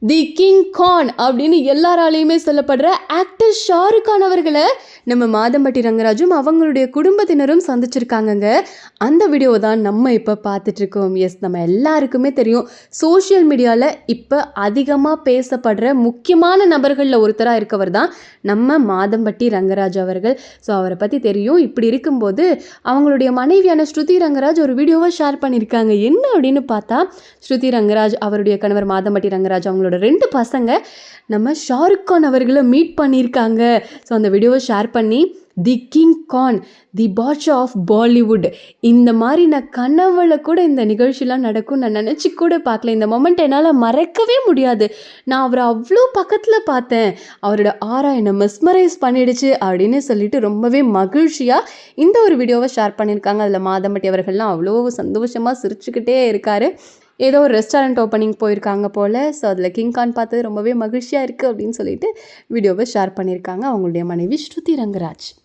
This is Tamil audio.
தி கிங் கான் அப்படின்னு எல்லாராலையுமே சொல்லப்படுற ஆக்டர் ஷாருக் கான் அவர்களை நம்ம மாதம்பட்டி ரங்கராஜும் அவங்களுடைய குடும்பத்தினரும் சந்திச்சிருக்காங்கங்க. அந்த வீடியோவை தான் நம்ம இப்போ பார்த்துட்ருக்கோம். எஸ், நம்ம எல்லாருக்குமே தெரியும், சோஷியல் மீடியாவில் இப்போ அதிகமாக பேசப்படுற முக்கியமான நபர்களில் ஒருத்தராக இருக்கவர் தான் நம்ம மாதம்பட்டி ரங்கராஜ் அவர்கள். ஸோ அவரை பற்றி தெரியும். இப்படி இருக்கும்போது அவங்களுடைய மனைவியான ஸ்ருதி ரங்கராஜ் ஒரு வீடியோவை ஷேர் பண்ணியிருக்காங்க. என்ன அப்படின்னு பார்த்தா, ஸ்ருதி ரங்கராஜ் அவருடைய கணவர் மாதம்பட்டி ரங்கராஜ் அவங்களோட 2 பசங்க நம்ம ஷாருக் கான் அவர்களை மீட் பண்ணியிருக்காங்க. ஸோ அந்த வீடியோவை ஷேர் பண்ணி, the king Khan, the Badshah of Bollywood, இந்த மாதிரி நான் கனவுல கூட இந்த நிகழ்ச்சிலாம் நடக்கும் நான் நினச்சி கூட பார்க்கல. இந்த மொமெண்ட் என்னால் மறக்கவே முடியாது. நான் அவரை அவ்வளோ பக்கத்தில் பார்த்தேன், அவரோட ஆரா என்னை மெஸ்மரைஸ் பண்ணிடுச்சு அப்படின்னு சொல்லிட்டு ரொம்பவே மகிழ்ச்சியாக இந்த ஒரு வீடியோவை ஷேர் பண்ணியிருக்காங்க. அதில் மாதம்பட்டி அவர்கள்லாம் அவ்வளோ சந்தோஷமாக சிரிச்சுக்கிட்டே இருக்கார். ஏதோ ஒரு ரெஸ்டாரண்ட் ஓப்பனிங் போயிருக்காங்க போல். ஸோ அதில் கிங் கான் பார்த்தது ரொம்பவே மகிழ்ச்சியாக இருக்குது அப்படின்னு சொல்லிட்டு வீடியோவை ஷேர் பண்ணியிருக்காங்க அவங்களுடைய மனைவி ஸ்ருதி ரங்கராஜ்.